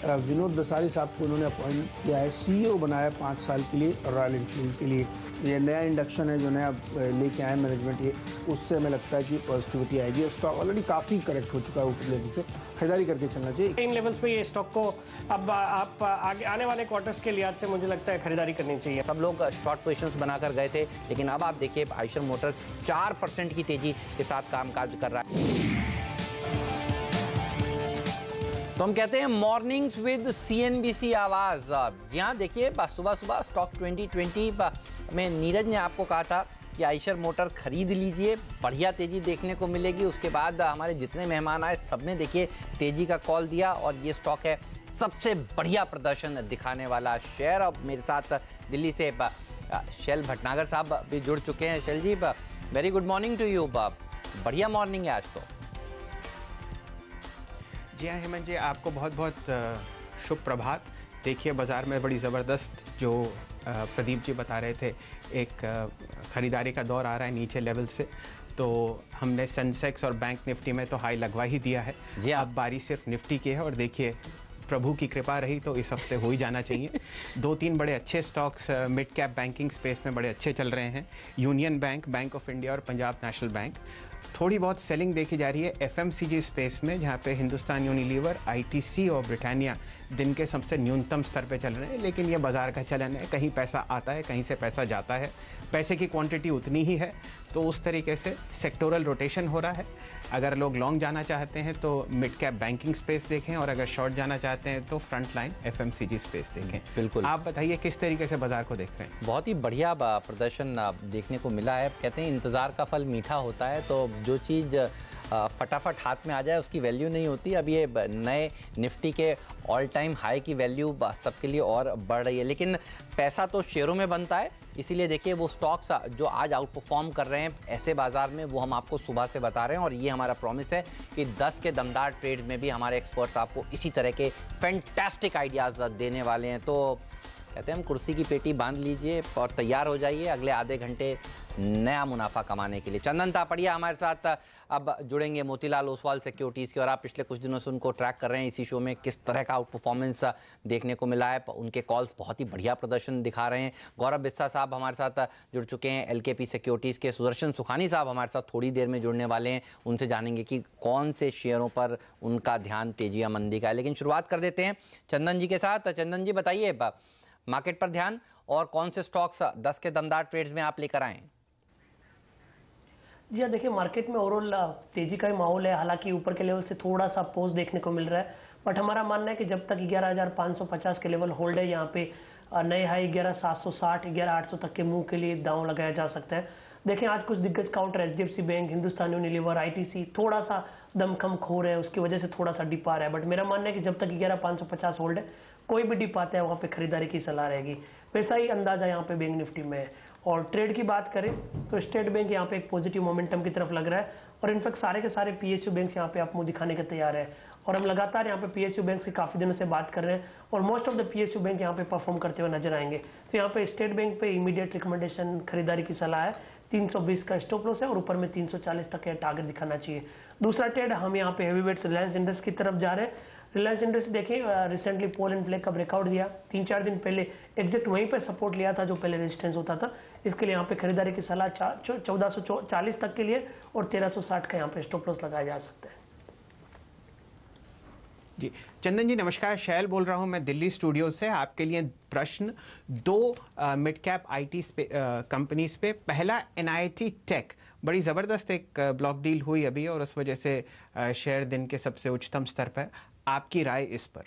विनोद दसारी साहब को उन्होंने अपॉइंट किया है, सीईओ बनाया 5 साल के लिए रॉयल एनफील्ड के लिए। ये नया इंडक्शन है जो नया लेके आए मैनेजमेंट, ये उससे हमें लगता है कि पॉजिटिविटी आएगी। स्टॉक ऑलरेडी काफ़ी करेक्ट हो चुका है ऊपर लेवल से, खरीदारी करके चलना चाहिए। इन लेवल्स पे ये स्टॉक को अब आप आगे आने वाले क्वार्टर्स के लिहाज से मुझे लगता है खरीदारी करनी चाहिए। सब लोग शॉर्ट पोजीशंस बनाकर गए थे, लेकिन अब आप देखिए आयशर मोटर्स 4% की तेजी के साथ कामकाज कर रहा है। तो हम कहते हैं मॉर्निंग्स विद सीएनबीसी आवाज। जी हाँ, देखिए सुबह सुबह स्टॉक 2020 में नीरज ने आपको कहा था कि आयशर मोटर खरीद लीजिए, बढ़िया तेजी देखने को मिलेगी। उसके बाद हमारे जितने मेहमान आए सबने देखिए तेजी का कॉल दिया और ये स्टॉक है सबसे बढ़िया प्रदर्शन दिखाने वाला शेयर। अब मेरे साथ दिल्ली से शैल भटनागर साहब भी जुड़ चुके हैं। Shail ji, very good morning to you. बढ़िया मॉर्निंग है आज तो। जी हाँ हेमंत जी, आपको बहुत बहुत शुभ प्रभात। देखिए बाज़ार में बड़ी ज़बरदस्त जो प्रदीप जी बता रहे थे, एक ख़रीदारी का दौर आ रहा है नीचे लेवल से। तो हमने सेंसेक्स और बैंक निफ्टी में तो हाई लगवा ही दिया है। अब बारी सिर्फ निफ्टी की है और देखिए प्रभु की कृपा रही तो इस हफ्ते हो ही जाना चाहिए। 2-3 बड़े अच्छे stocks mid cap banking space में बड़े अच्छे चल रहे हैं। Union bank, bank of India और पंजाब नेशनल बैंक। थोड़ी बहुत सेलिंग देखी जा रही है एफएमसीजी स्पेस में, जहाँ पे हिंदुस्तान यूनिलीवर, आईटीसी और ब्रिटानिया दिन के सबसे न्यूनतम स्तर पे चल रहे हैं। लेकिन ये बाज़ार का चलन है, कहीं पैसा आता है, कहीं से पैसा जाता है, पैसे की क्वांटिटी उतनी ही है। तो उस तरीके से सेक्टोरल रोटेशन हो रहा है। अगर लोग लॉन्ग जाना चाहते हैं तो मिड कैप बैंकिंग स्पेस देखें, और अगर शॉर्ट जाना चाहते हैं तो फ्रंट लाइन एफएमसीजी स्पेस देखें। बिल्कुल, आप बताइए किस तरीके से बाजार को देख रहे हैं? बहुत ही बढ़िया प्रदर्शन देखने को मिला है। कहते हैं इंतज़ार का फल मीठा होता है, तो जो चीज़ फटाफट हाथ में आ जाए उसकी वैल्यू नहीं होती। अब ये नए निफ्टी के ऑल टाइम हाई की वैल्यू सबके लिए और बढ़ रही है, लेकिन पैसा तो शेयरों में बनता है। इसीलिए देखिए वो स्टॉक्स जो आज आउट परफॉर्म कर रहे हैं ऐसे बाजार में, वो हम आपको सुबह से बता रहे हैं। और ये हमारा प्रॉमिस है कि 10 के दमदार ट्रेड्स में भी हमारे एक्सपर्ट्स आपको इसी तरह के फैंटास्टिक आइडियाज़ देने वाले हैं। तो कहते हैं हम कुर्सी की पेटी बांध लीजिए और तैयार हो जाइए अगले आधे घंटे नया मुनाफा कमाने के लिए। चंदन तापड़िया हमारे साथ अब जुड़ेंगे मोतीलाल ओसवाल सिक्योरिटीज़ के, और आप पिछले कुछ दिनों से उनको ट्रैक कर रहे हैं इसी शो में, किस तरह का आउट परफॉर्मेंस देखने को मिला है। उनके कॉल्स बहुत ही बढ़िया प्रदर्शन दिखा रहे हैं। गौरव बिस्सा साहब हमारे साथ जुड़ चुके हैं एलकेपी सिक्योरिटीज़ के। सुदर्शन सुखानी साहब हमारे साथ थोड़ी देर में जुड़ने वाले हैं, उनसे जानेंगे कि कौन से शेयरों पर उनका ध्यान तेजी या मंदी का है। लेकिन शुरुआत कर देते हैं चंदन जी के साथ। चंदन जी बताइए, मार्केट पर ध्यान और कौन से स्टॉक्स 10 के दमदार ट्रेड्स में आप लेकर आए? जी हाँ, देखिए मार्केट में ओवरऑल तेजी का ही माहौल है। हालांकि ऊपर के लेवल से थोड़ा सा पोज देखने को मिल रहा है, बट हमारा मानना है कि जब तक 11,550 के लेवल होल्ड है, यहाँ पे नए हाई 11,760, 11,800 तक के मूव के लिए दांव लगाया जा सकता है। देखें आज कुछ दिग्गज counter HDFC bank, Hindustan Unilever, ITC थोड़ा सा दमखम खो रहे हैं, उसकी वजह से थोड़ा सा डिप आ रहा है। बट मेरा मानना है कि जब तक 11,550 होल्ड है, कोई भी डिप आता है वहाँ पे खरीदारी की सलाह रहेगी। वैसा ही अंदाजा यहाँ पे बैंक निफ्टी में है। और ट्रेड की बात करें तो स्टेट बैंक यहाँ पे एक पॉजिटिव मोमेंटम की तरफ लग रहा है, और इनफैक्ट सारे के सारे पीएसयू बैंक यहाँ पे आप मुंह दिखाने के तैयार है। और हम लगातार यहाँ पे पीएसयू बैंक से काफी दिनों से बात कर रहे हैं, और most of the PSU bank यहाँ पे परफॉर्म करते हुए नजर आएंगे। तो यहाँ पे स्टेट बैंक पे इमीडिएट रिकमेंडेशन खरीदारी की सलाह है। 320 का स्टॉप लॉस है और ऊपर में 340 तक का टारगेट दिखाना चाहिए। दूसरा ट्रेड हम यहाँ पे हेवीवेट्स रिलायंस इंडस्ट्री की तरफ जा रहे हैं। रिलायंस इंडस्ट्री देखिए रिसेंटली पोल एंड फ्लैग का ब्रेकआउट दिया, 3-4 दिन पहले एग्जैक्ट वहीं पे सपोर्ट लिया था जो पहले रेजिस्टेंस होता था। इसके लिए यहाँ पे खरीदारी की सलाह 1440 तक के लिए, और 1360 का यहाँ पे स्टॉप लॉस लगाया जा सकता है। जी चंदन जी नमस्कार, शैल बोल रहा हूं मैं दिल्ली स्टूडियो से। आपके लिए प्रश्न 2 मिड कैप आईटी कंपनीज पे। पहला एनआईटी टेक, बड़ी ज़बरदस्त एक ब्लॉक डील हुई अभी और उस वजह से शेयर दिन के सबसे उच्चतम स्तर पर। आपकी राय इस पर?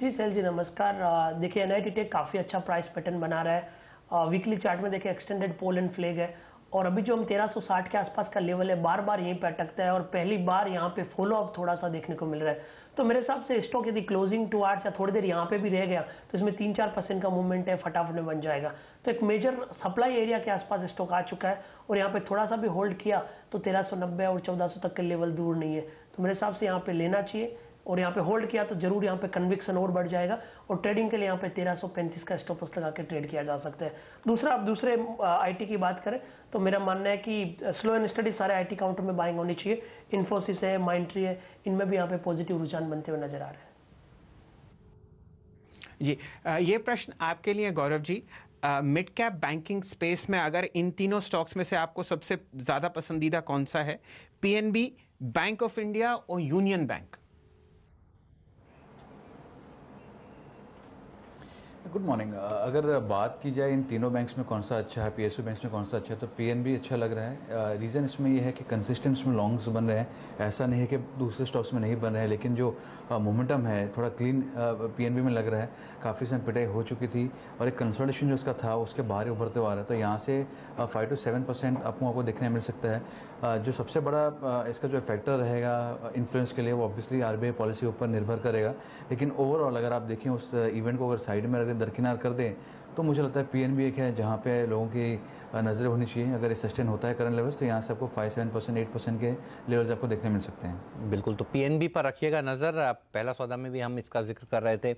जी शैल जी नमस्कार। देखिए एनआईटी टेक काफ़ी अच्छा प्राइस पैटर्न बना रहा है। वीकली चार्ट में देखिए एक्सटेंडेड पोल एंड फ्लैग है, और अभी जो हम 1360 के आसपास का लेवल है बार बार यहीं पे अटकता है, और पहली बार यहाँ पे फॉलो अप थोड़ा सा देखने को मिल रहा है। तो मेरे हिसाब से स्टॉक यदि क्लोजिंग टू आवर्स या थोड़ी देर यहाँ पे भी रह गया तो इसमें 3-4% का मूवमेंट है, फटाफट में बन जाएगा। तो एक मेजर सप्लाई एरिया के आसपास स्टॉक आ चुका है, और यहाँ पे थोड़ा सा भी होल्ड किया तो 1390 और 1400 तक के लेवल दूर नहीं है। तो मेरे हिसाब से यहाँ पे लेना चाहिए। और यहाँ पे होल्ड किया तो जरूर यहाँ पे कन्विक्शन और बढ़ जाएगा और ट्रेडिंग के लिए यहाँ पे 1335 का स्टॉप लॉस लगा के ट्रेड किया जा सकता है। दूसरा, आप दूसरे आईटी की बात करें तो मेरा मानना है कि स्लो एंड स्टडी सारे आईटी काउंटर में बाइंग होनी चाहिए। इन्फोसिस है, माइंडट्री है, इनमें भी यहाँ पे पॉजिटिव रुझान बनते हुए नजर आ रहे हैं। जी, ये प्रश्न आपके लिए Gaurav ji, mid cap banking space में अगर इन तीनों स्टॉक्स में से आपको सबसे ज़्यादा पसंदीदा कौन सा है? पीएनबी, बैंक ऑफ इंडिया और यूनियन बैंक? Good morning. अगर बात की जाए इन तीनों बैंक्स में कौन सा अच्छा है, पीएसयू बैंक्स में कौन सा अच्छा है, तो पीएनबी अच्छा लग रहा है। रीज़न इसमें ये है कि कंसिस्टेंट इसमें लॉन्ग्स बन रहे हैं, ऐसा नहीं है कि दूसरे स्टॉक्स में नहीं बन रहे हैं, लेकिन जो मोमेंटम है थोड़ा क्लीन पीएनबी में लग रहा है। काफ़ी समय पिटाई हो चुकी थी और एक कंसोलिडेशन जो उसका था उसके बाहर ही उभरते हुआ आ रहा है, तो यहाँ से 5 to 7% आपको देखने मिल सकता है। जो सबसे बड़ा इसका जो फैक्टर रहेगा इन्फ्लुएंस के लिए वो ऑब्वियसली आरबीआई पॉलिसी ऊपर निर्भर करेगा, लेकिन ओवरऑल अगर आप देखें उस इवेंट को अगर साइड में रख दरकिनार कर दें तो मुझे लगता है पीएनबी एक है जहाँ पे लोगों की नज़रें होनी चाहिए। अगर ये सस्टेन होता है करंट लेवल्स तो यहाँ से आपको 5-7%, 8% के लेवल्स आपको देखने मिल सकते हैं। बिल्कुल, तो पीएनबी पर रखिएगा नज़र। पहला सौदा में भी हम इसका जिक्र कर रहे थे।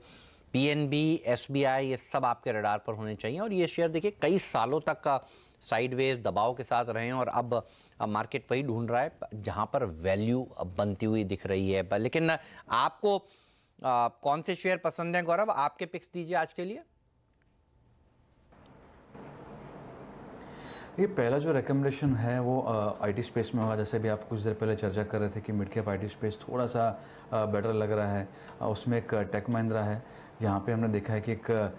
पीएनबी, एसबीआई, ये सब आपके रडार पर होने चाहिए। और ये शेयर देखिए कई सालों तक का साइडवेज दबाव के साथ रहे हैं और अब मार्केट वही ढूंढ रहा है जहाँ पर वैल्यू बनती हुई दिख रही है। लेकिन आपको कौन से शेयर पसंद हैं गौरव? आपके पिक्स दीजिए आज के लिए। ये पहला जो रिकमेंडेशन है वो आईटी स्पेस में होगा। जैसे भी आप कुछ देर पहले चर्चा कर रहे थे कि मिड कैप आईटी स्पेस थोड़ा सा बेटर लग रहा है। उसमें एक टेक महिंद्रा है, यहाँ पे हमने देखा है कि एक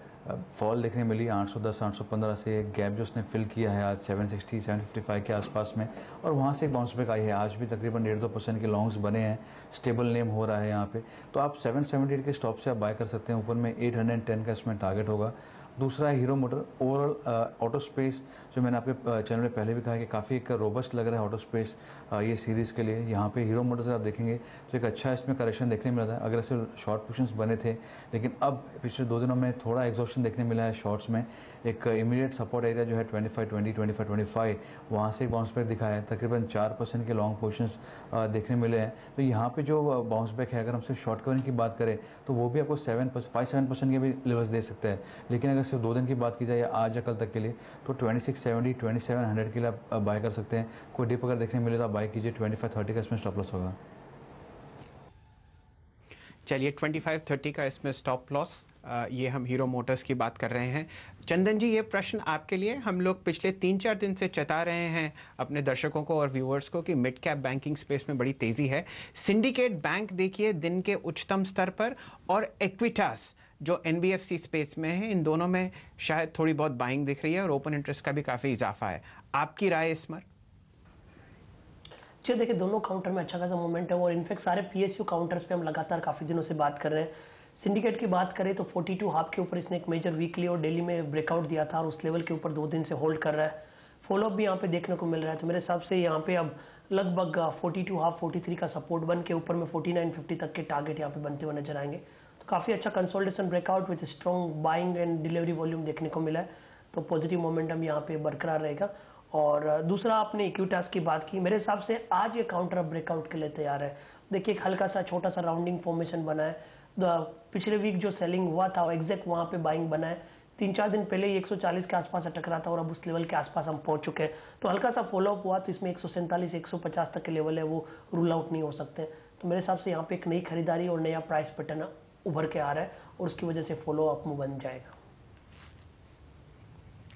फॉल देखने मिली 810, 815 से। एक गैप जो उसने फिल किया है आज 760, 755 के आसपास में, और वहाँ से एक बाउंस बैक आई है। आज भी तकरीबन 1.5-2% के लॉन्ग्स बने हैं, स्टेबल नेम हो रहा है यहाँ पे। तो आप 778 के स्टॉप से आप बाय कर सकते हैं। ऊपर में 810 का इसमें टारगेट होगा। दूसरा है hero motor. Overall auto space जो मैंने आपके चैनल में पहले भी कहा कि काफ़ी एक रोबस्ट लग रहा है ऑटो स्पेस ये सीरीज़ के लिए। यहाँ पे हीरो मोटर्स आप देखेंगे तो एक अच्छा इसमें करेक्शन देखने मिला था। अगर ऐसे शॉर्ट पोजीशंस बने थे, लेकिन अब पिछले 2 दिनों में थोड़ा एग्जॉस्शन देखने मिला है शॉर्ट्स में। एक इमीडिएट सपोर्ट एरिया जो है 25-20, 25-25, वहाँ से एक बाउंस बैक दिखा है। तकरीबन 4% के लॉन्ग पोजीशंस देखने मिले हैं। तो यहाँ पे जो बाउंस बैक है, अगर हम सिर्फ शॉर्ट कवरिंग की बात करें तो वो भी आपको 5-7% के भी लेवल्स दे सकते हैं। लेकिन अगर सिर्फ 2 दिन की बात की जाए या आज या कल तक के लिए तो 2670, 2700 के लिए आप बाय कर सकते हैं। कोई डिप अगर देखने मिले तो आप बाय कीजिए। 25-30 का इसमें स्टॉप लॉस होगा। चलिए, 25-30 का इसमें स्टॉप लॉस। ये हम हीरो मोटर्स की बात कर रहे हैं। चंदन जी, ये प्रश्न आपके लिए। हम लोग पिछले 3-4 दिन से चता रहे हैं अपने दर्शकों को और व्यूअर्स को कि मिड कैप बैंकिंग स्पेस में बड़ी तेज़ी है। सिंडिकेट बैंक देखिए दिन के उच्चतम स्तर पर, और एक्विटास जो एनबीएफसी स्पेस में है, इन दोनों में शायद थोड़ी बहुत बाइंग दिख रही है और ओपन इंटरेस्ट का भी काफ़ी इजाफा है। आपकी राय इस पर? जी देखिए, दोनों काउंटर में अच्छा खासा मूवमेंट है और इनफैक्ट सारे पीएसयू काउंटर्स पे हम लगातार काफ़ी दिनों से बात कर रहे हैं। सिंडिकेट की बात करें तो 42 हाफ के ऊपर इसने एक मेजर वीकली और डेली में ब्रेकआउट दिया था और उस लेवल के ऊपर 2 दिन से होल्ड कर रहा है। फॉलोअप भी यहाँ पे देखने को मिल रहा है। तो मेरे हिसाब से यहाँ पे अब लगभग 42 हाफ, 43 का सपोर्ट बन के ऊपर में 4950 तक के टारगेट यहाँ पे बनते हुए नजर आएंगे। तो काफ़ी अच्छा consolidation breakout with strong buying and delivery volume देखने को मिला है। तो पॉजिटिव मोमेंटम यहाँ पे बरकरार रहेगा। और दूसरा, आपने इक्विटास की बात की, मेरे हिसाब से आज ये काउंटर अब ब्रेकआउट के लिए तैयार है। देखिए, एक हल्का सा छोटा सा राउंडिंग फॉर्मेशन बना है। पिछले वीक जो सेलिंग हुआ था एग्जैक्ट वहाँ पे बाइंग बना है। 3-4 दिन पहले ही 140 के आसपास टकरा था और अब उस लेवल के आसपास हम पहुंच चुके हैं। तो हल्का सा फॉलोअप हुआ तो इसमें 147, 150 तक के लेवल है वो रूल आउट नहीं हो सकते। तो मेरे हिसाब से यहाँ पे एक नई खरीदारी और नया प्राइस पैटर्न उभर के आ रहा है और उसकी वजह से फॉलोअप में बन जाएगा।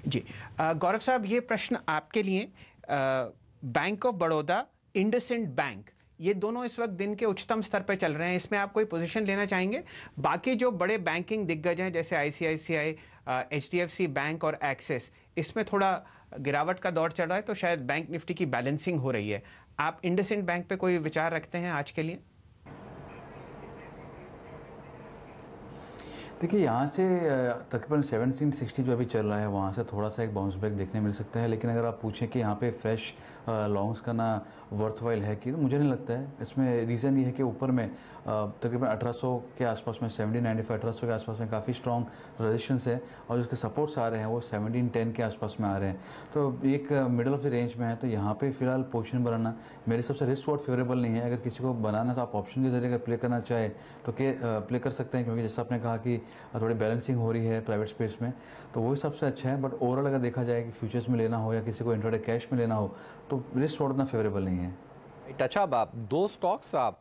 जी, गौरव साहब, ये प्रश्न आपके लिए। Bank of Baroda, IndusInd bank, ये दोनों इस वक्त दिन के उच्चतम स्तर पर चल रहे हैं। इसमें आप कोई पोजीशन लेना चाहेंगे? बाकी जो बड़े बैंकिंग दिग्गज हैं जैसे आईसीआईसीआई, एचडीएफसी बैंक और एक्सिस, इसमें थोड़ा गिरावट का दौर चल रहा है, तो शायद बैंक निफ्टी की बैलेंसिंग हो रही है। आप इंडसइंड बैंक पे कोई विचार रखते हैं आज के लिए? देखिए यहाँ से तकरीबन 1760 जो अभी चल रहा है वहाँ से थोड़ा सा एक बाउंस बैक देखने मिल सकता है, लेकिन अगर आप पूछें कि यहाँ पे फ्रेश लॉन्ग्स करना वर्थवाइल है कि, तो मुझे नहीं लगता है। इसमें रीज़न ये है कि ऊपर में तकरीबन 1800 के आसपास में 1795 1800 के आसपास में काफ़ी स्ट्रॉन्ग रेजिस्टेंस है और जिसके सपोर्ट्स आ रहे हैं वो 1710 के आसपास में आ रहे हैं, तो एक मिडल ऑफ द रेंज में है। तो यहाँ पे फिलहाल पोजीशन बनाना मेरे हिसाब से रिस्क वॉट फेवरेबल नहीं है। अगर किसी को बनाना तो आप ऑप्शन के जरिए अगर प्ले करना चाहे तो प्ले कर सकते हैं, क्योंकि जैसा आपने कहा कि थोड़ी बैलेंसिंग हो रही है प्राइवेट स्पेस में, तो वही सबसे अच्छा है। बट ओवरऑल अगर देखा जाए कि फ्यूचर्स में लेना हो या किसी को इंट्राडे कैश में लेना हो तो रिस्क वॉट उतना फेवरेबल नहीं है। अच्छा, आप दो स्टॉक्स आप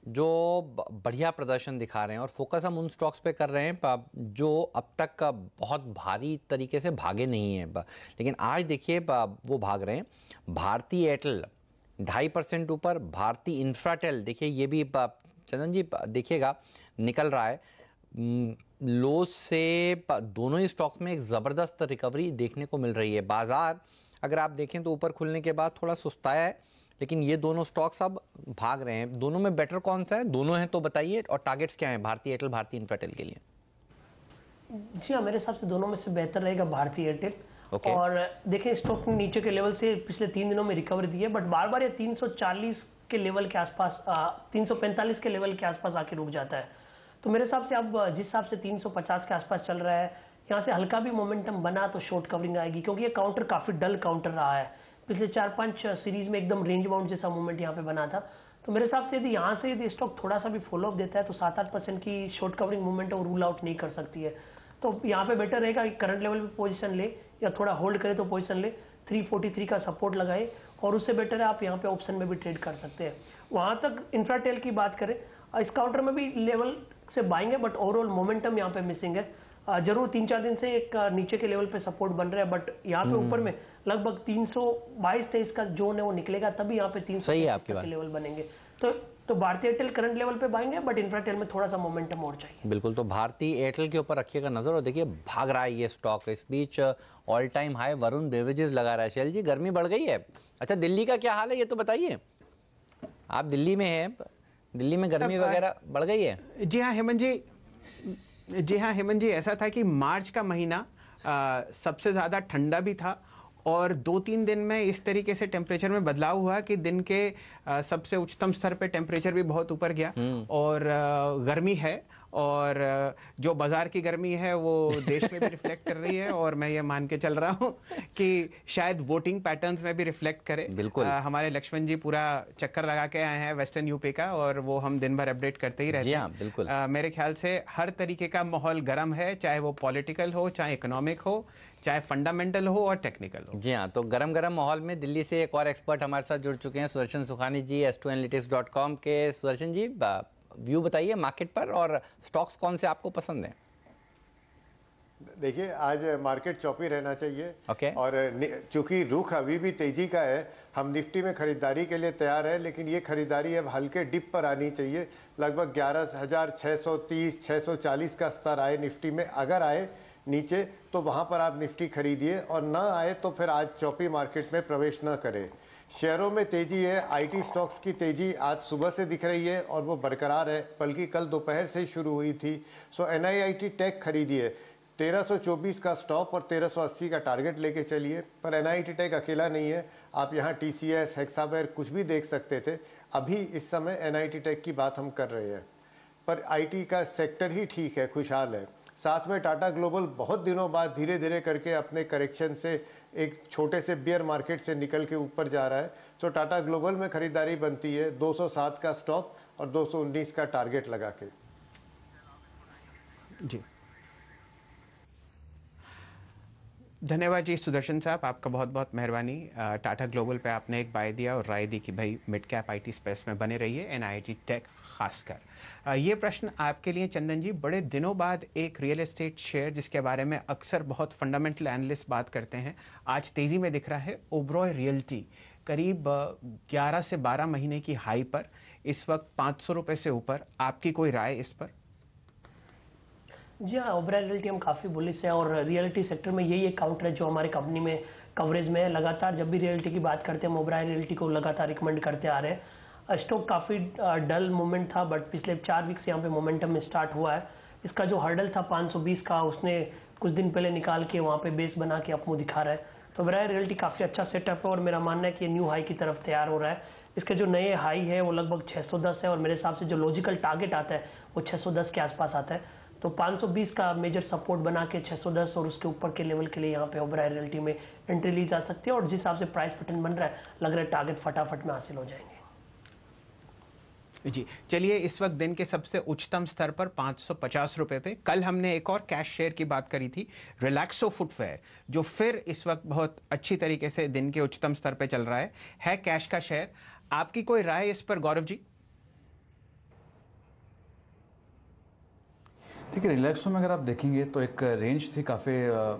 जो बढ़िया प्रदर्शन दिखा रहे हैं और फोकस हम उन स्टॉक्स पे कर रहे हैं जो अब तक बहुत भारी तरीके से भागे नहीं हैं, लेकिन आज देखिए वो भाग रहे हैं। भारती एयरटेल 2.5% ऊपर, भारती इंफ्राटेल देखिए ये भी चंदन जी देखिएगा निकल रहा है लो से। दोनों ही स्टॉक्स में एक ज़बरदस्त रिकवरी देखने को मिल रही है। बाजार अगर आप देखें तो ऊपर खुलने के बाद थोड़ा सुस्ताया है, लेकिन ये दोनों स्टॉक्स अब भाग रहे हैं। दोनों में बेटर कौन सा है? दोनों हैं तो बताइए, और टारगेट्स क्या हैं भारती एयरटेल, भारती इंफ्राटेल के लिए? जी हाँ, मेरे हिसाब से दोनों में से बेहतर रहेगा भारती एयरटेल। Okay. और देखिए स्टॉक ने नीचे के लेवल से पिछले 3 दिनों में रिकवरी दी है, बट बार बार ये 340 के लेवल के आसपास 345 के लेवल के आसपास आके रुक जाता है। तो मेरे हिसाब से अब जिस हिसाब से 350 के आसपास चल रहा है, यहाँ से हल्का भी मोमेंटम बना तो शॉर्ट कवरिंग आएगी, क्योंकि ये काउंटर काफी डल काउंटर रहा है। पिछले 4-5 सीरीज में एकदम रेंज बाउंड जैसा मूवमेंट यहाँ पे बना था। तो मेरे हिसाब से यदि यहाँ से यदि स्टॉक थोड़ा सा भी फॉलो अप देता है तो 7-8% की शॉर्ट कवरिंग मूवमेंट और रूल आउट नहीं कर सकती है। तो यहाँ पे बेटर रहेगा कि करंट लेवल पे पोजीशन ले या थोड़ा होल्ड करे तो पोजीशन ले, 343 का सपोर्ट लगाए, और उससे बेटर है आप यहाँ पे ऑप्शन में भी ट्रेड कर सकते हैं। वहाँ तक इंफ्राटेल की बात करें, इस काउंटर में भी लेवल से बाइंग है, बट ओवरऑल मोमेंटम यहाँ पे मिसिंग है। जरूर 3-4 दिन से एक नीचे के लेवल पे सपोर्ट बन रहा है, बट यहाँ पे ऊपर में लगभग 322-23 का जोन है वो निकलेगा, तभी यहाँ पे 300 के लेवल बनेंगे। तो भारती एयरटेल करंट लेवल पे बाएंगे, बट इंफ्राटेल में थोड़ा सा मोमेंटम और चाहिए। बिल्कुल, तो भारती एयरटेल के ऊपर रखिएगा नजर। और देखिए भाग रहा है ये स्टॉक, इस बीच all time high Varun Beverages लगा रहा है। शैल जी, गर्मी बढ़ गई है। अच्छा, दिल्ली का क्या हाल है ये तो बताइए, आप दिल्ली में हैं, दिल्ली में गर्मी वगैरह बढ़ गई है? जी हाँ हेमंत जी, ऐसा था कि मार्च का महीना सबसे ज़्यादा ठंडा भी था, और 2-3 दिन में इस तरीके से टेम्परेचर में बदलाव हुआ कि दिन के सबसे उच्चतम स्तर पे टेम्परेचर भी बहुत ऊपर गया, और गर्मी है, और जो बाजार की गर्मी है वो देश में भी रिफ्लेक्ट कर रही है, और मैं ये मान के चल रहा हूँ कि शायद वोटिंग पैटर्न्स में भी रिफ्लेक्ट करे। बिल्कुल। हमारे लक्ष्मण जी पूरा चक्कर लगा के आए हैं वेस्टर्न यूपी का, और वो हम दिन भर अपडेट करते ही रहते हैं। बिल्कुल। मेरे ख्याल से हर तरीके का माहौल गर्म है, चाहे वो पॉलिटिकल हो, चाहे इकोनॉमिक हो, चाहे फंडामेंटल हो और टेक्निकल हो। जी हाँ, तो गरम माहौल में दिल्ली से एक और एक्सपर्ट हमारे साथ जुड़ चुके हैं, सुदर्शन सुखानी जी, S2Analytics.com के। सुदर्शन जी, व्यू बताइए मार्केट पर, और स्टॉक्स कौन से आपको पसंद हैं? देखिए, आज मार्केट चौपी रहना चाहिए। Okay. और चूंकि रुख अभी भी तेजी का है, हम निफ्टी में खरीदारी के लिए तैयार है, लेकिन ये खरीदारी अब हल्के डिप पर आनी चाहिए। लगभग 11,630 640 का स्तर आए निफ्टी में, अगर आए नीचे तो वहाँ पर आप निफ्टी खरीदिए, और ना आए तो फिर आज चौपी मार्केट में प्रवेश न करें। शेयरों में तेजी है, आईटी स्टॉक्स की तेजी आज सुबह से दिख रही है और वो बरकरार है, बल्कि कल दोपहर से ही शुरू हुई थी। सो NIIT टेक खरीदिए, 1324 का स्टॉप और 1380 का टारगेट लेके चलिए। पर NIIT टेक अकेला नहीं है, आप यहाँ TCS, हेक्सावेयर कुछ भी देख सकते थे। अभी इस समय NIIT टेक की बात हम कर रहे हैं, पर IT का सेक्टर ही ठीक है, खुशहाल है। साथ में टाटा ग्लोबल बहुत दिनों बाद धीरे धीरे करके अपने करेक्शन से एक छोटे से बियर मार्केट से निकल के ऊपर जा रहा है। तो टाटा ग्लोबल में खरीदारी बनती है 207 का स्टॉप और 219 का टारगेट लगा के। जी, धन्यवाद जी सुदर्शन साहब, आपका बहुत बहुत मेहरबानी। टाटा ग्लोबल पे आपने एक बाय दिया और राय दी कि भाई मिड कैप IT स्पेस में बने रहिए, NIIT टेक खासकर। ये प्रश्न आपके लिए चंदन जी, बड़े दिनों बाद एक रियल एस्टेट शेयर जिसके बारे में अक्सर बहुत फंडामेंटल एनालिस्ट बात करते हैं, आज तेज़ी में दिख रहा है। ओबरॉय रियल्टी करीब 11 से 12 महीने की हाई पर, इस वक्त 500 रुपये से ऊपर। आपकी कोई राय इस पर? जी हाँ, ओबरॉय रियल्टी हम काफ़ी बुलिश है, और रियल्टी सेक्टर में यही एक काउंटर है जो हमारे कंपनी में कवरेज में है। लगातार जब भी रियल्टी की बात करते हैं हम ओबरॉय रियल्टी को लगातार रिकमेंड करते आ रहे हैं। स्टॉक काफ़ी डल मोमेंट था, बट पिछले 4 वीक से यहाँ पे मोमेंटम में स्टार्ट हुआ है। इसका जो हर्डल था 520 का, उसने कुछ दिन पहले निकाल के वहाँ पे बेस बना के अपमो दिखा रहा है। तो वराय रियल्टी काफ़ी अच्छा सेटअप है और मेरा मानना है कि ये न्यू हाई की तरफ तैयार हो रहा है। इसके जो नए हाई है वो लगभग 610 है और मेरे हिसाब से जो लॉजिकल टारगेट आता है वो 610 के आसपास आता है। तो 520 का मेजर सपोर्ट बना के 610 और उसके ऊपर के लेवल के लिए यहाँ पे ओबराय रियल्टी में एंट्री ली जा सकती है और जिस हिसाब से प्राइस पैटर्न बन रहा है लग रहा है टारगेट फटाफट में हासिल हो जाएंगे। जी चलिए, इस वक्त दिन के सबसे उच्चतम स्तर पर 550 रुपए पे। कल हमने एक और कैश शेयर की बात करी थी, रिलैक्सो फुटवेयर, जो फिर इस वक्त बहुत अच्छी तरीके से दिन के उच्चतम स्तर पे चल रहा है कैश का शेयर। आपकी कोई राय इस पर गौरव जी? देखिए, रिलैक्सो में अगर आप देखेंगे तो एक रेंज थी काफ़ी,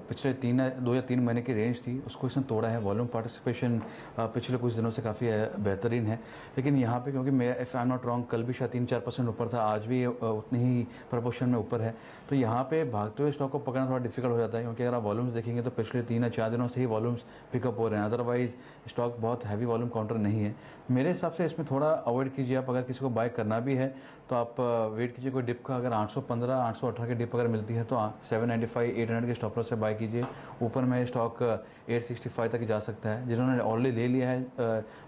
पिछले 2 या 3 महीने की रेंज थी, उसको इसने तोड़ा है। वॉल्यूम पार्टिसिपेशन पिछले कुछ दिनों से काफ़ी बेहतरीन है, लेकिन यहाँ पे क्योंकि मैं if I am not wrong कल भी शायद 3-4% ऊपर था, आज भी उतनी ही प्रपोर्शन में ऊपर है। तो यहाँ पे भागते हुए स्टॉक को पकड़ना थोड़ा डिफिकल्ट हो जाता है, क्योंकि अगर आप वॉल्यूम्स देखेंगे तो पिछले 3 या 4 दिनों से ही वॉल्यूम्स पिकअप हो रहे हैं। अदरवाइज स्टॉक बहुत हैवी वॉल्यूम काउंटर नहीं है। मेरे हिसाब से इसमें थोड़ा अवॉइड कीजिए आप। अगर किसी को बाय करना भी है तो आप वेट कीजिए कोई डिप का, अगर 815 818 की डिप अगर मिलती है तो 795 800 के स्टॉप लॉस से बाय कीजिए। ऊपर में स्टॉक 865 तक जा सकता है। जिन्होंने ऑलरेडी ले लिया है,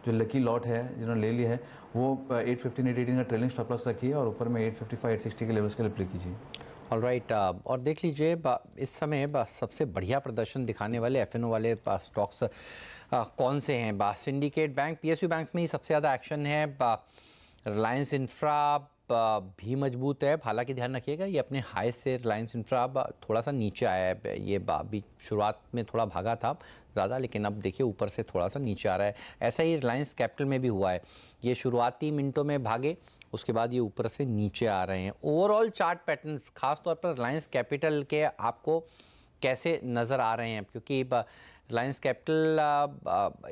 जो लकी लॉट है जिन्होंने ले लिया है, वो 815 818 का ट्रेलिंग स्टॉप लॉस रखिए और ऊपर में 855 860 के लेवल्स के लिए प्ले कीजिए। ऑलराइट, और देख लीजिए इस समय सबसे बढ़िया प्रदर्शन दिखाने वाले एफएनओ वाले स्टॉक्स कौन से हैं? सिंडिकेट बैंक, पीएसयू बैंक में ही सबसे ज़्यादा एक्शन है। रिलायंस इंफ्रा भी मजबूत है, हालांकि ध्यान रखिएगा ये अपने हाई से रिलायंस इंफ्रा थोड़ा सा नीचे आया है। ये अभी शुरुआत में थोड़ा भागा था ज़्यादा, लेकिन अब देखिए ऊपर से थोड़ा सा नीचे आ रहा है। ऐसा ही रिलायंस कैपिटल में भी हुआ है, ये शुरुआती मिनटों में भागे, उसके बाद ये ऊपर से नीचे आ रहे हैं। ओवरऑल चार्ट पैटर्न्स खासतौर पर रिलायंस कैपिटल के आपको कैसे नज़र आ रहे हैं? क्योंकि रिलायंस कैपिटल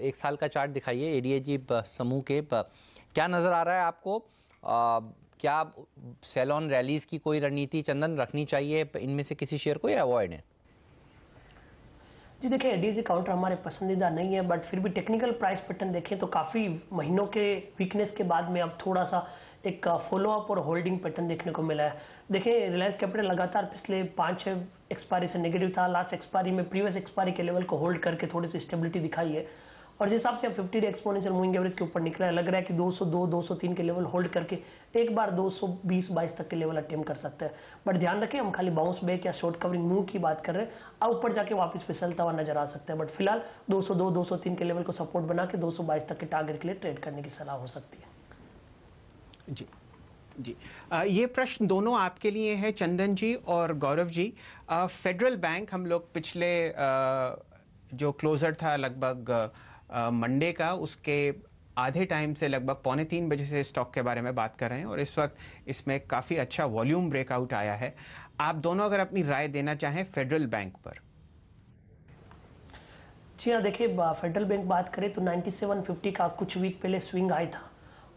1 साल का चार्ट दिखाइए एडीएजी समूह के, क्या नज़र आ रहा है आपको? क्या सेल ऑन रैलीज की कोई रणनीति चंदन रखनी चाहिए इनमें से किसी शेयर को या अवॉइड है? जी देखिए, एडीजी काउंटर हमारे पसंदीदा नहीं है, बट फिर भी टेक्निकल प्राइस पैटर्न देखें तो काफ़ी महीनों के वीकनेस के बाद में अब थोड़ा सा एक फॉलोअप और होल्डिंग पैटर्न देखने को मिला है। देखिए, रिलायंस कैपिटल लगातार पिछले 5-6 एक्सपायरी से नेगेटिव था। लास्ट एक्सपायरी में प्रीवियस एक्सपायरी के लेवल को होल्ड करके थोड़ी सी स्टेबिलिटी दिखाई है और जिस हिसाब से अब 50 डे एक्सपोनेंशियल मूविंग एवरेज के ऊपर निकला है, लग रहा है कि 202 203 के लेवल होल्ड करके एक बार 220-22 तक के लेवल अटेम्प्ट कर सकते हैं। बट ध्यान रखें, हम खाली बाउंस बैक या शॉर्ट कवरिंग मूव की बात कर रहे हैं। अब ऊपर जाके वापस फिसलता हुआ नजर आ सकता है, बट फिलहाल 202 203 के लेवल को सपोर्ट बना के 222 तक के टारगेट के लिए ट्रेड करने की सलाह हो सकती है। जी जी, ये प्रश्न दोनों आपके लिए है चंदन जी और गौरव जी। फेडरल बैंक, हम लोग पिछले जो क्लोजर था लगभग मंडे का, उसके आधे टाइम से लगभग 2:45 बजे से स्टॉक के बारे में बात कर रहे हैं और इस वक्त इसमें काफ़ी अच्छा वॉल्यूम ब्रेकआउट आया है। आप दोनों अगर अपनी राय देना चाहें फेडरल बैंक पर। जी हाँ, देखिए, फेडरल बैंक बात करें तो 9750 का कुछ वीक पहले स्विंग हाई था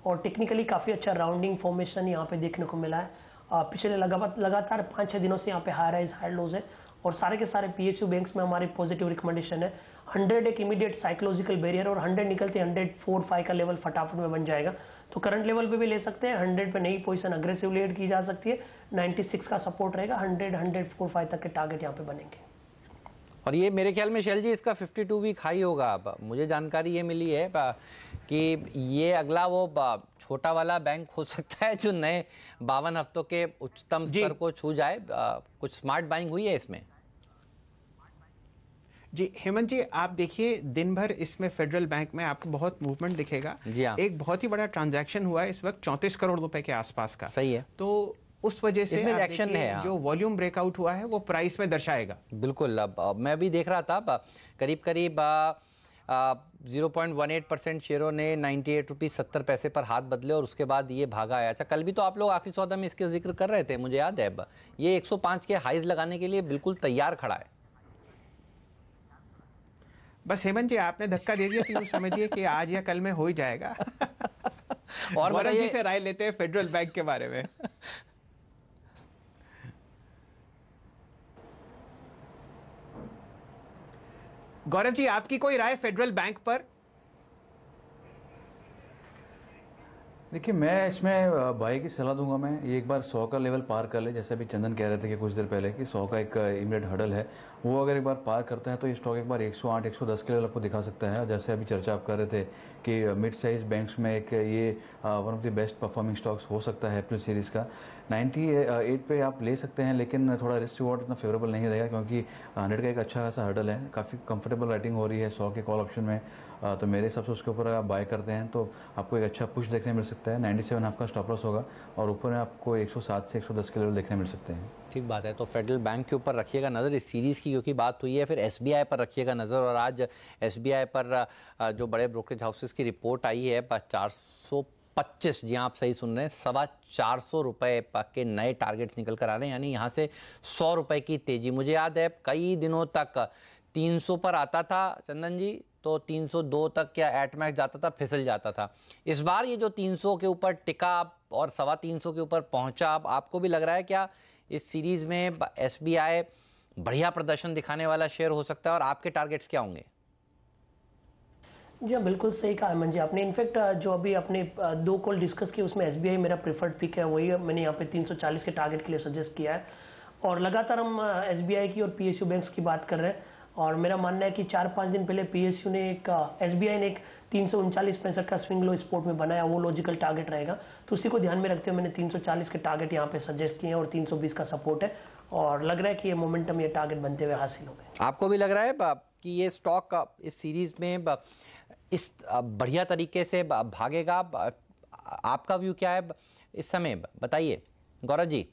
और टेक्निकली काफ़ी अच्छा राउंडिंग फॉर्मेशन यहाँ पे देखने को मिला है। पिछले लगातार 5-6 दिनों से यहाँ पे हाई राइज हाई लोज है और सारे के सारे पीएसयू बैंक्स में हमारी पॉजिटिव रिकमेंडेशन है। 100 एक इमीडिएट साइकोलॉजिकल बैरियर और 100 निकलते 104.5 का लेवल फटाफट में बन जाएगा, तो करंट लेवल पे भी ले सकते हैं। 100 पे नई पोजीशन अग्रेसिवली एड की जा सकती है। 96 का सपोर्ट रहेगा, 100-104.5 तक के टारगेट यहाँ पे बनेंगे। और ये मेरे ख्याल में शैल जी इसका 52 वीक हाई होगा। अब मुझे जानकारी ये मिली है कि ये अगला वो छोटा वाला बैंक हो सकता है जो नए 52 हफ्तों के उच्चतम स्तर को छू जाए। कुछ स्मार्ट बाइंग हुई है इसमें? जी हेमंत जी, आप देखिए दिन भर इसमें फेडरल बैंक में आपको बहुत मूवमेंट दिखेगा। जी हाँ। एक बहुत ही बड़ा ट्रांजैक्शन हुआ है इस वक्त 34 करोड़ रुपए के आसपास का। सही है। तो उस वजह से इसमें एक्शन है, जो वॉल्यूम ब्रेकआउट हुआ है वो प्राइस में दर्शाएगा। बिल्कुल। अब मैं भी देख रहा था करीब 0.18% शेयरों ने 98 रुपये 70 पैसे पर हाथ बदले और उसके बाद ये भागा आया। अच्छा, कल भी तो आप लोग आखिरी सौदा में इसके जिक्र कर रहे थे, मुझे याद है। ये 105 के हाइज लगाने के लिए बिल्कुल तैयार खड़ा है। बस हेमंत जी, आपने धक्का दे दिया तो समझिए कि आज या कल में हो ही जाएगा। और गौरव जी से राय लेते हैं फेडरल बैंक के बारे में। गौरव जी, आपकी कोई राय फेडरल बैंक पर? देखिए, मैं इसमें बाई की सलाह दूंगा। मैं ये एक बार 100 का लेवल पार कर ले, जैसे अभी चंदन कह रहे थे कि कुछ देर पहले कि 100 का एक इमीडिएट हर्डल है, वो अगर एक बार पार करता है तो ये स्टॉक एक बार 108 110 के लेवल आपको दिखा सकता है। और जैसे अभी चर्चा आप कर रहे थे कि मिड साइज बैंक्स में एक ये one of the best performing stocks हो सकता है अपनी सीरीज़ का। 98 पे आप ले सकते हैं, लेकिन थोड़ा रिस्क रिवॉर्ड इतना फेवरेबल नहीं रहेगा, क्योंकि 100 का एक अच्छा खासा हर्डल है, काफ़ी कंफर्टेबल राइटिंग हो रही है 100 के कॉल ऑप्शन में। तो मेरे हिसाब से उसके ऊपर आप बाय करते हैं तो आपको एक अच्छा पुश देखने मिल सकता है। 97 आपका स्टॉप लॉस होगा और ऊपर में आपको 107 से 110 के लेवल देखने मिल सकते हैं। ठीक बात है। तो फेडरल बैंक के ऊपर रखिएगा नज़र इस सीरीज़ की, क्योंकि बात हुई है। फिर एसबीआई पर रखिएगा नज़र, और आज एसबीआई पर जो बड़े ब्रोकरेज हाउसेस की रिपोर्ट आई है 425, जी आप सही सुन रहे हैं, 425 रुपये के नए टारगेट्स निकल कर आ रहे हैं, यानी यहाँ से 100 रुपये की तेज़ी। मुझे याद है कई दिनों तक 300 पर आता था चंदन जी, तो 302 तक क्या एटमैक्स जाता था, फिसल जाता था। इस बार ये जो 300 के ऊपर टिका और 325 के ऊपर पहुंचा, अब आपको भी लग रहा है क्या इस सीरीज में एसबीआई बढ़िया प्रदर्शन दिखाने वाला शेयर हो सकता है, और आपके टारगेट्स क्या होंगे? जी हाँ, बिल्कुल सही कहा अमन जी आपने। इनफैक्ट जो अभी अपने 2 कॉल डिस्कस की उसमें एसबीआई मेरा प्रेफर्ड पिक है, वही मैंने यहाँ पे 340 के टारगेट के लिए सजेस्ट किया है। और लगातार हम एसबीआई की और पीएसयू बैंक्स की बात कर रहे हैं, और मेरा मानना है कि 4-5 दिन पहले पीएसयू ने एसबीआई ने एक 339.65 का स्विंग लो स्पोर्ट में बनाया, वो लॉजिकल टारगेट रहेगा। तो उसी को ध्यान में रखते हुए मैंने 340 के टारगेट यहाँ पे सजेस्ट किए हैं, और 320 का सपोर्ट है, और लग रहा है कि ये मोमेंटम, ये टारगेट बनते हुए हासिल हो गए। आपको भी लग रहा है कि ये स्टॉक इस सीरीज में इस बढ़िया तरीके से भागेगा? आपका व्यू क्या है इस समय, बताइए गौरव जी।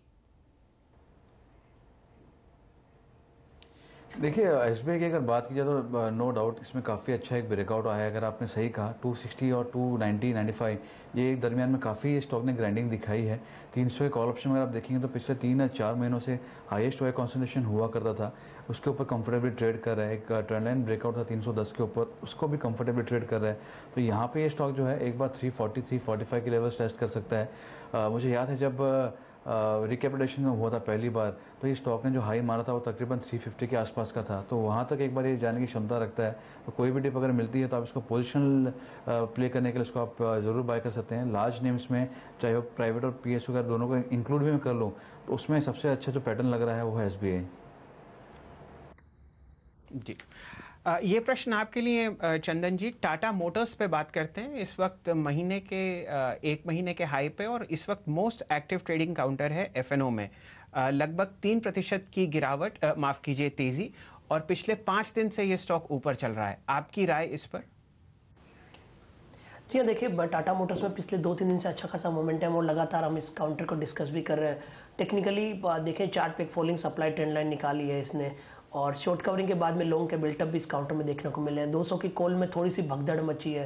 देखिए, एसबीआई की अगर बात की जाए तो नो डाउट इसमें काफ़ी अच्छा एक ब्रेकआउट आया है। अगर आपने सही कहा 260 और 290-95 ये एक दरमियान में काफ़ी स्टॉक ने ग्राइंडिंग दिखाई है। 300 के कॉल ऑप्शन अगर आप देखेंगे तो पिछले 3 या 4 महीनों से हाईएस्ट वाई कॉन्सेंट्रेशन हुआ करता था, उसके ऊपर कंफर्टेबली ट्रेड कर रहा है। एक ट्रेंड लाइन ब्रेकआउट था 310 के ऊपर, उसको भी कंफर्टेबली ट्रेड कर रहा है। तो यहाँ पे ये स्टॉक जो है एक बार 340 345 के लेवल्स टेस्ट कर सकता है। मुझे याद है जब रिकैपिटलेशन में हुआ था पहली बार, तो ये स्टॉक ने जो हाई मारा था वो तकरीबन 350 के आसपास का था। तो वहाँ तक एक बार ये जाने की क्षमता रखता है। तो कोई भी डिप अगर मिलती है तो आप इसको पोजिशनल प्ले करने के लिए इसको आप ज़रूर बाय कर सकते हैं। लार्ज नेम्स में चाहे वो प्राइवेट और पीएसयू अगर दोनों को इंक्लूड भी मैं कर लूँ तो उसमें सबसे अच्छा जो पैटर्न लग रहा है वो है एसबीआई। जी, ये प्रश्न आपके लिए चंदन जी। टाटा मोटर्स पे बात करते हैं। इस वक्त महीने के 1 महीने के हाई पे, और इस वक्त मोस्ट एक्टिव ट्रेडिंग काउंटर है एफएनओ में। लगभग 3% की गिरावट, माफ कीजिए तेजी, और पिछले 5 दिन से ये स्टॉक ऊपर चल रहा है। आपकी राय इस पर? जी देखिए, टाटा मोटर्स में पिछले 2-3 दिन से अच्छा खासा मोमेंटम, और लगातार हम इस काउंटर को डिस्कस भी कर रहे हैं। टेक्निकली देखें, चार्ट पे एक फॉलिंग सप्लाई ट्रेंड लाइन निकाली है इसने, और शॉर्ट कवरिंग के बाद में लॉन्ग के बिल्टअप भी इस काउंटर में देखने को मिले हैं। 200 की कॉल में थोड़ी सी भगदड़ मची है,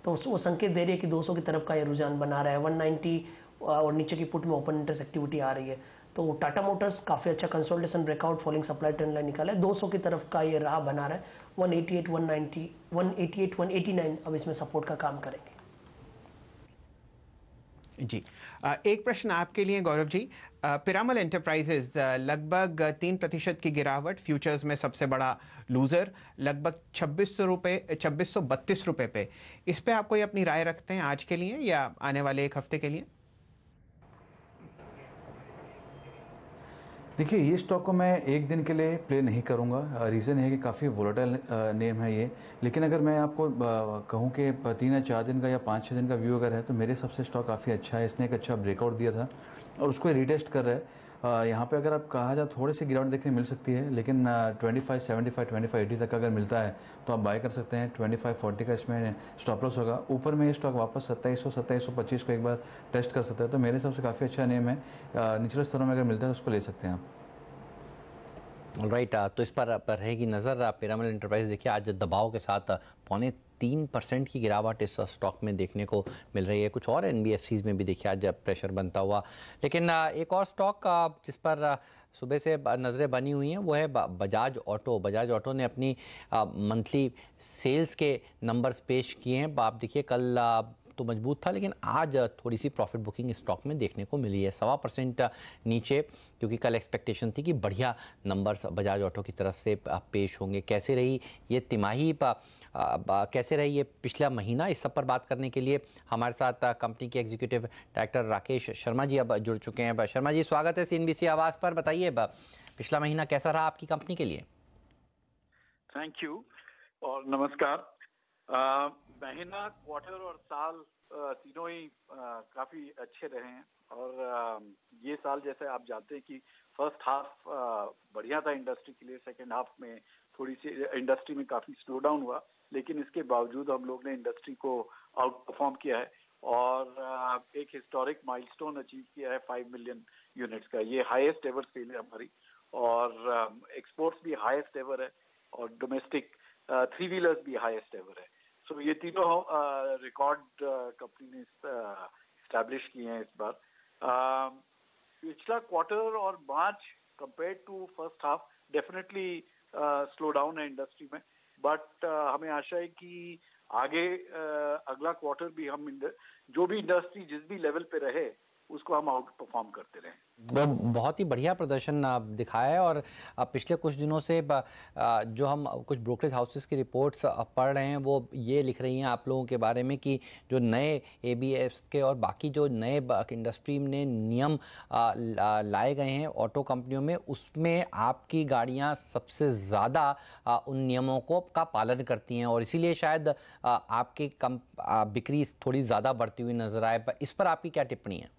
तो वो संकेत दे रही है कि 200 की तरफ का ये रुझान बना रहा है। 190 और नीचे की पुट में ओपन इंटरेस्ट एक्टिविटी आ रही है। तो टाटा मोटर्स काफ़ी अच्छा consolidation breakout falling supply trend line निकाला है। 200 की तरफ का ये राह बना रहा है। 188 190 188 189 अब इसमें सपोर्ट का काम करेंगे। जी, एक प्रश्न आपके लिए गौरव जी। पिरामल एंटरप्राइजेज लगभग 3% की गिरावट, फ्यूचर्स में सबसे बड़ा लूजर, लगभग 2632 रुपये पे। इस पे आप कोई अपनी राय रखते हैं आज के लिए या आने वाले 1 हफ्ते के लिए? देखिए, ये स्टॉक को मैं एक दिन के लिए प्ले नहीं करूंगा। रीज़न है कि काफ़ी वोलेटाइल नेम है ये। लेकिन अगर मैं आपको कहूं कि 3 या 4 दिन का या 5-6 दिन का व्यू अगर है तो मेरे हिसाब से स्टॉक काफ़ी अच्छा है। इसने एक अच्छा ब्रेकआउट दिया था और उसको रिटेस्ट कर रहा है। यहाँ पे अगर आप कहा जाए थोड़ी सी गिरावट देखने मिल सकती है, लेकिन 2575 2580 तक अगर मिलता है तो आप बाय कर सकते हैं। 2540 का इसमें स्टॉप लॉस होगा। ऊपर में ये स्टॉक वापस 2700 2725 को एक बार टेस्ट कर सकता है। तो मेरे हिसाब से काफ़ी अच्छा नेम है। निचले स्तरों में अगर मिलता है तो उसको ले सकते हैं आप। राइट, तो इस पर रहेगी नज़र। पिरामल एंटरप्राइज देखिए आज दबाव के साथ 3.25% की गिरावट इस स्टॉक में देखने को मिल रही है। कुछ और एनबीएफसीज में भी देखिए आज प्रेशर बनता हुआ। लेकिन एक और स्टॉक जिस पर सुबह से नज़रें बनी हुई हैं वो है बजाज ऑटो। बजाज ऑटो ने अपनी मंथली सेल्स के नंबर्स पेश किए हैं। आप देखिए कल तो मजबूत था, लेकिन आज थोड़ी सी प्रॉफिट बुकिंग स्टॉक में देखने को मिली है, 1.25% नीचे, क्योंकि कल एक्सपेक्टेशन थी कि बढ़िया नंबर्स बजाज ऑटो की तरफ से पेश होंगे। कैसे रही ये तिमाही कैसे रही ये पिछला महीना, इस सब पर बात करने के लिए हमारे साथ कंपनी के एग्जीक्यूटिव डायरेक्टर राकेश शर्मा जी अब जुड़ चुके हैं। शर्मा जी, स्वागत है CNBC आवाज़ पर। बताइए पिछला महीना कैसा रहा आपकी कंपनी के लिए? थैंक यू और नमस्कार। महीना, क्वार्टर और साल तीनों ही काफी अच्छे रहे हैं और ये साल जैसे आप जानते हैं कि फर्स्ट हाफ बढ़िया था इंडस्ट्री के लिए, सेकंड हाफ में थोड़ी सी इंडस्ट्री में काफी स्लो डाउन हुआ, लेकिन इसके बावजूद हम लोग ने इंडस्ट्री को आउट परफॉर्म किया है और एक हिस्टोरिक माइलस्टोन अचीव किया है 5 मिलियन यूनिट्स का। ये हाईएस्ट एवर सेल है हमारी और एक्सपोर्ट्स भी हाईएस्ट एवर है और डोमेस्टिक 3 व्हीलर्स भी हाईएस्ट एवर है। सो ये तीनों रिकॉर्ड कंपनी ने स्टैब्लिश किए हैं इस बार। पिछला क्वार्टर और March compared to first half definitely slow down है इंडस्ट्री में, बट हमें आशा है कि आगे अगला क्वार्टर भी हम जो भी इंडस्ट्री जिस भी लेवल पे रहे उसको हम आउट परफॉर्म करते रहें। बहुत ही बढ़िया प्रदर्शन दिखाया है और पिछले कुछ दिनों से जो हम कुछ ब्रोकरेज हाउसेस की रिपोर्ट्स पढ़ रहे हैं वो ये लिख रही हैं आप लोगों के बारे में कि जो नए ABS के और बाकी जो नए इंडस्ट्री ने नियम लाए गए हैं ऑटो कंपनियों में, उसमें आपकी गाड़ियां सबसे ज़्यादा उन नियमों का पालन करती हैं और इसीलिए शायद आपकी बिक्री थोड़ी ज़्यादा बढ़ती हुई नजर आए। इस पर आपकी क्या टिप्पणी है?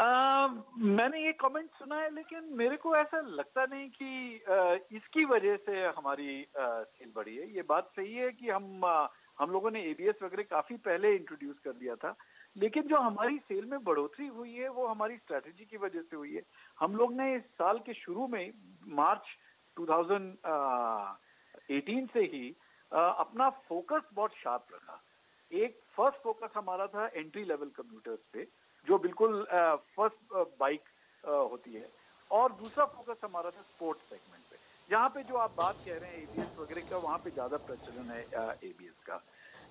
मैंने ये कमेंट सुना है, लेकिन मेरे को ऐसा लगता नहीं कि इसकी वजह से हमारी सेल बढ़ी है। ये बात सही है कि हम लोगों ने ABS वगैरह काफी पहले इंट्रोड्यूस कर दिया था, लेकिन जो हमारी सेल में बढ़ोतरी हुई है वो हमारी स्ट्रेटेजी की वजह से हुई है। हम लोग ने इस साल के शुरू में मार्च 2018 से ही अपना फोकस बहुत शार्प रखा। एक फर्स्ट फोकस हमारा था एंट्री लेवल कम्यूटर्स पे, जो बिल्कुल फर्स्ट बाइक होती है, और दूसरा फोकस हमारा था स्पोर्ट्स सेगमेंट पे, जहाँ पे जो आप बात कह रहे हैं ABS वगैरह का, वहाँ पे ज्यादा प्रचलन है ABS का।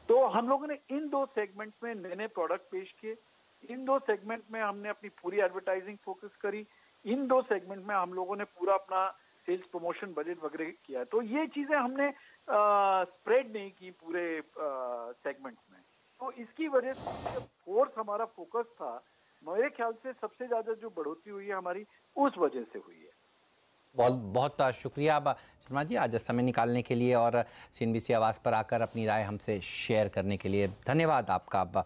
तो हम लोगों ने इन दो सेगमेंट्स में नए नए प्रोडक्ट पेश किए, इन दो सेगमेंट में हमने अपनी पूरी एडवर्टाइजिंग फोकस करी, इन दो सेगमेंट में हम लोगों ने पूरा अपना सेल्स प्रमोशन बजट वगैरह किया। तो ये चीजें हमने स्प्रेड नहीं की पूरे सेगमेंट्स में, तो इसकी वजह से फोर्स हमारा फोकस था। मेरे ख्याल से सबसे ज्यादा जो बढ़ोतरी हुई है हमारी उस वजह से हुई है। बहुत बहुत शुक्रिया शर्मा जी, आज समय निकालने के लिए और CNBC आवाज़ पर आकर अपनी राय हमसे शेयर करने के लिए धन्यवाद आपका।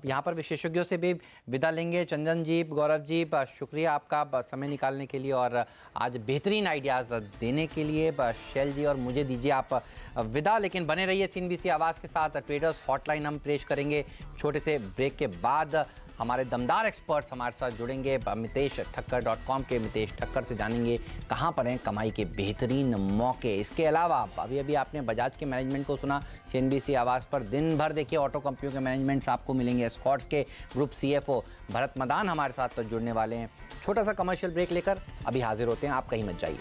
यहाँ पर विशेषज्ञों से भी विदा लेंगे। चंदन जी, गौरव जी, शुक्रिया आपका समय निकालने के लिए और आज बेहतरीन आइडियाज़ देने के लिए। शैल जी और मुझे दीजिए आप विदा, लेकिन बने रहिए CNBC आवाज़ के साथ। ट्रेडर्स हॉटलाइन हम पेश करेंगे छोटे से ब्रेक के बाद। हमारे दमदार एक्सपर्ट्स हमारे साथ जुड़ेंगे। MiteshThakkar.com के मितेश ठक्कर से जानेंगे कहां पर हैं कमाई के बेहतरीन मौके। इसके अलावा अभी आपने बजाज के मैनेजमेंट को सुना CNBC आवाज़ पर। दिन भर देखिए ऑटो कंपनियों के मैनेजमेंट्स आपको मिलेंगे। स्कॉट्स के ग्रुप CFO भरत मदान हमारे साथ तो जुड़ने वाले हैं। छोटा सा कमर्शियल ब्रेक लेकर अभी हाजिर होते हैं, आप कहीं मत जाइए।